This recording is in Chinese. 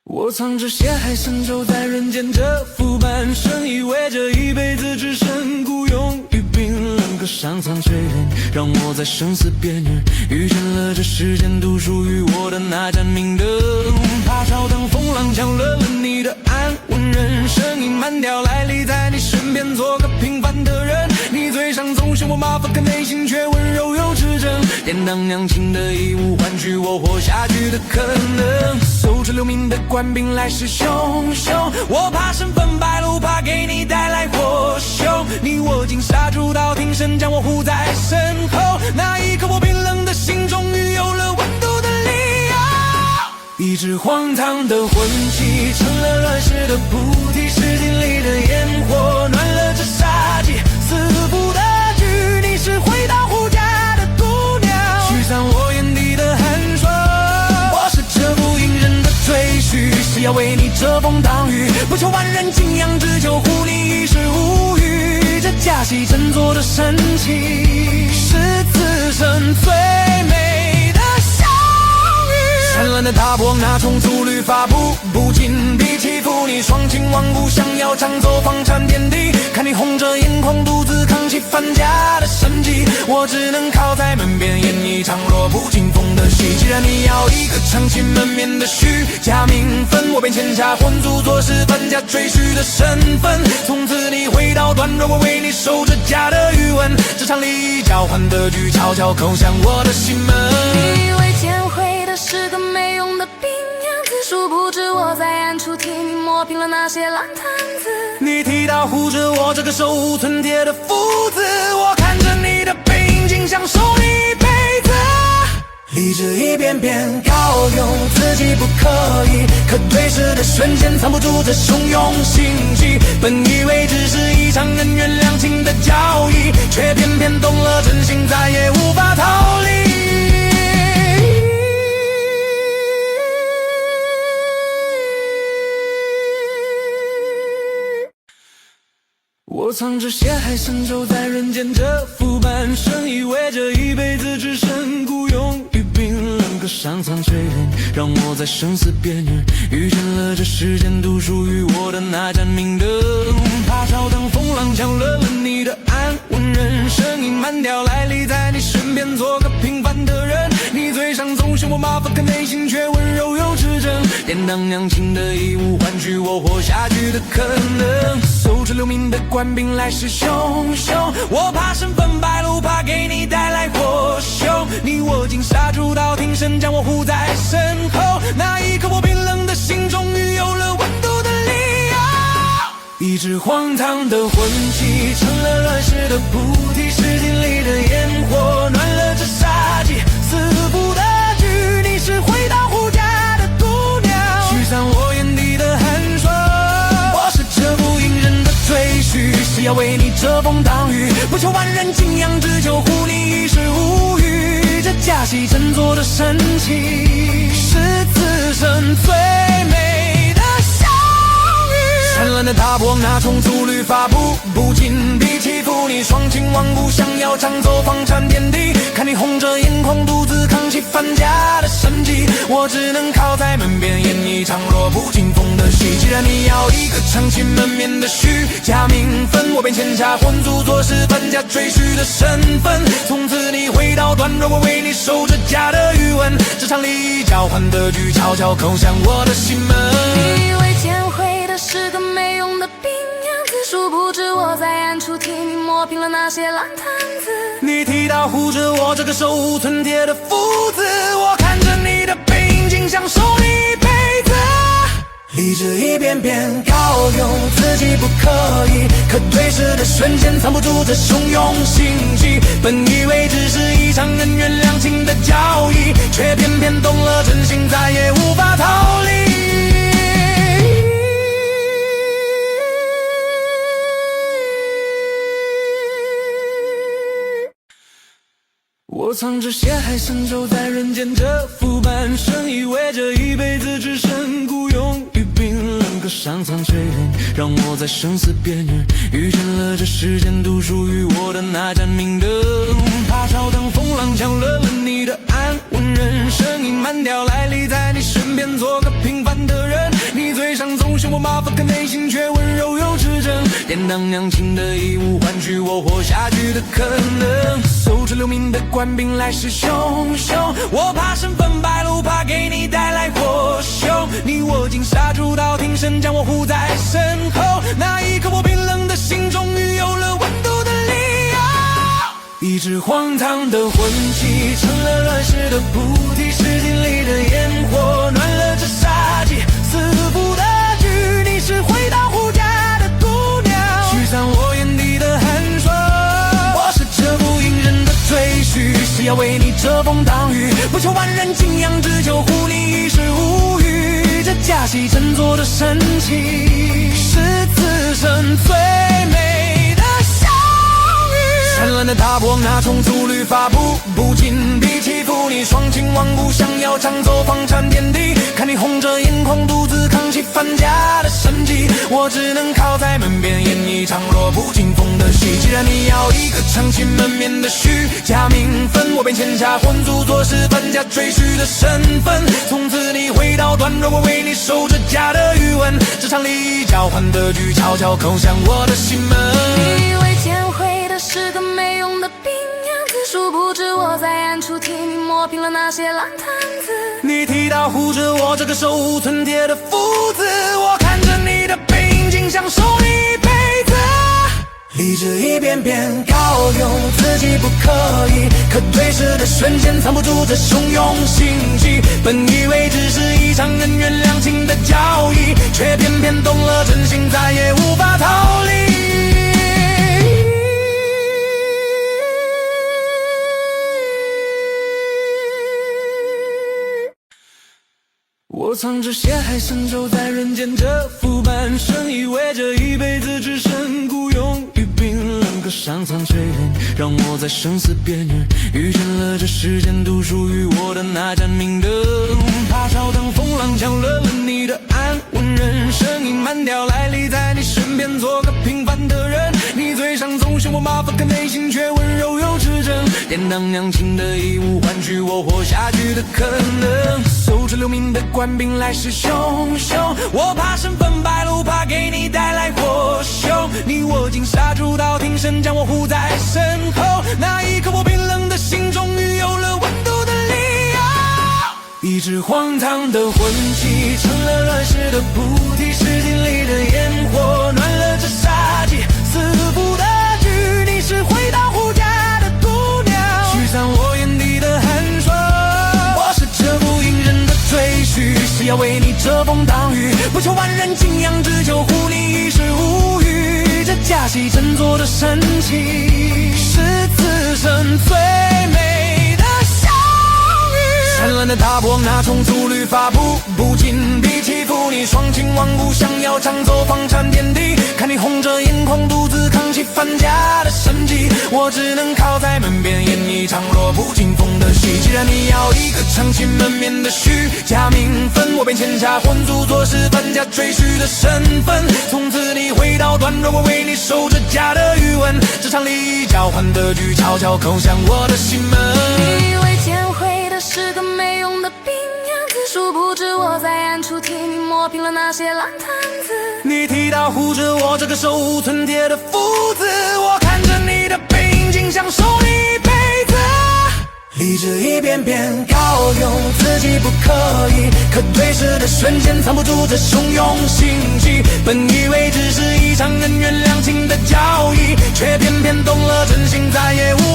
我藏着血海深仇在人间这副半生，以为这一辈子只剩孤勇与冰冷。可上苍却让我在生死边缘遇见了这世间独属于我的那盏明灯。怕烧腾风浪抢了你的安稳人生，隐瞒掉来历，在你身边做个平凡的人。你嘴上总嫌我麻烦，可内心却温柔又持真。典当娘亲的义务，换取我活下去的可能。手持留名的官兵来势汹汹，我怕身份败露，怕给你带来祸凶。你我经杀猪刀，挺身将我护在身后。那一刻，我冰冷的心终于有了温度的理由。一支荒唐的魂器，成了乱世的菩提，诗经里的烟火，暖了这杀机。四伏的剧，你是回到胡家的姑娘，驱散我眼底的寒霜。我是这部隐忍的赘婿，是要为你遮风挡雨，不求万人敬仰，只求护你一世无虞。这假戏真做的神奇，是此生最美的相遇。灿烂的大波那重组律法不禁地欺负你，双亲亡故，想要抢走房产田地。看你红着眼眶，独自扛起范家的生计，我只能靠在门边演一场弱不禁风的戏。既然你要一个唱起门面的虚假名分，我便签下婚族，做是范家赘婿的身份。从此你回到段落，我为你守着家的余温。这场利益交换的局，悄悄叩响我的心门。你以为见会的是个没用的病样子，殊不知我在暗处替你磨平了那些烂摊子。你提到护着我这个手无寸铁的父子，我看着你的背影，竟想守你一辈子。理智一遍遍告诉自己不可以，可对视的瞬间藏不住这汹涌心悸。本以为只是一场恩怨两情的交易，却偏偏动了真心，再也无法逃离。我藏着血海深仇在人间这副半生，以为这一辈子只剩孤勇与冰冷。可上苍却让我在生死边缘遇见了这世间独属于我的那盏明灯。怕烧腾风浪抢了你的安稳人生，隐瞒掉来历，在你身边做个平凡的人。你嘴上总嫌我麻烦，可内心却温柔又持真。典当娘亲的义务，换取我活下去的可能。手持留名的官兵来势汹汹，我怕身份败露，怕给你带来祸凶。你我经杀猪刀，挺身将我护在身后。那一刻，我冰冷的心终于有了温度的理由。一支荒唐的魂器，成了乱世的菩提，诗经里的烟火，暖了这杀机。四伏的剧，你是回到胡家的姑娘，驱散我眼底的寒霜。我是这部隐忍的赘婿，是要为你遮风挡雨，不求万人敬仰，只求护你一世无虞。这假戏真做的神奇，是此生最美的相遇。灿烂的大波那重组律法不禁地欺负你，双亲亡故，想要抢走房产田地。看你红着眼眶，独自扛起范家的生计，我只能靠在门边演一场弱不禁风的戏。既然你要一个唱起门面的虚假名分，我便签下婚族，做是范家赘婿的身份。从此你回到段落，我为你守着家的余温。这场利益交换的局，悄悄叩响我的心门。你以为见会的是个没用的病样子，殊不知我在暗处替你磨平了那些烂摊子。你提到护着我这个手无寸铁的父子，我看着你的背影，竟想守你一辈子。理智一遍遍告诉自己不可以，可对视的瞬间藏不住这汹涌心悸。本以为只是一场恩怨两情的交易，却偏偏动了真心，再也无法逃离。我藏着血海深仇在人间这副半生，以为这一辈子只剩孤勇与冰冷。可上苍却让我在生死边缘遇见了这世间独属于我的那盏明灯。怕烧腾风浪抢了你的安稳人生，隐瞒掉来历，在你身边做个平凡的人。嘴上总嫌我麻烦，可内心却温柔又持真。典当娘亲的义务，换取我活下去的可能。收拾流民的官兵来势汹汹，我怕身份败露，怕给你带来祸凶。你我经杀猪刀，挺身将我护在身后。那一刻，我冰冷的心终于有了温度的理由。一支荒唐的混迹，成了乱世的菩提，诗经里的烟火，暖了这杀机。四伏的剧，你是回到胡家的姑娘，驱散我眼底的寒霜。我是这部隐忍的赘婿，是要为你遮风挡雨，不求万人敬仰，只求护你一世无虞。这假戏真做的神奇，是此生最美的相遇。灿烂的大波，那从粗律发布，不禁地欺负你，双亲亡故，想要抢走房产田地。看你红着眼眶，独自扛起范家的生计，我只能靠在门边演一场弱不禁风的戏。既然你要一个长期门面的虚假名分，我便签下婚书，做是范家赘婿的身份。从此你回到段落，我为你守着家的余温。这场利益交换的局，悄悄叩响我的心门。你以为见会的是个没用的病样子，殊不知我在暗处替你磨平了那些烂摊子。你提到护着我这个手无寸铁的父子，我看着你的背影，竟想守你一辈子。理智一遍遍告诉自己不可以，可对视的瞬间藏不住这汹涌心悸。本以为只是一场恩怨两情的交易，却偏偏动了真心，再也无法逃离。我藏着血海深仇在人间这副半生，以为这一辈子只剩孤勇与冰冷，可上苍却让我在生死边缘遇见了这世间独属于我的那盏明灯。怕烧腾风浪抢了你的安稳人生，隐瞒掉来历，在你身边做个平凡的人。你嘴上总嫌我麻烦，可内心却温柔又持真。典当娘亲的义务，换取我活下去的可能。收拾流民的官兵来势汹汹，我怕身份败露，怕给你带来祸凶。你我经杀猪刀，挺身将我护在身后。那一刻，我冰冷的心终于有了温度的理由。一支荒唐的混迹，成了乱世的菩提，诗经里的烟火，暖了这杀机。四伏的剧，你是回到胡家的姑娘，驱散我眼底的寒霜。我是这部隐忍的赘婿，是要为你遮风挡雨，不求万人敬仰，只求护你一世无虞。这假戏真做的神奇，是此生最美的相遇。灿烂的大波，那从粗律发布，不禁地欺负你，双亲亡故，想要抢走房产田地。看你红着眼眶，独自扛起范家的生计，我只能靠在门边演一场弱不禁风的戏。既然你要一个长期门面的虚假名分，我便签下婚书，做是范家赘婿的身份。从此你回到段落，我为你守着家的余温。这场利益交换的局，悄悄叩响我的心门。你以为见会的是个没用的病样子，殊不知我在暗处替你磨平了那些烂摊子。你提到护着我这个手无寸铁的父子，我看着你的背影，竟想守你一辈子。理智一遍遍告诉自己不可以，可对视的瞬间藏不住这汹涌心悸。本以为只是一场恩怨两情的交易，却偏偏动了真心，再也无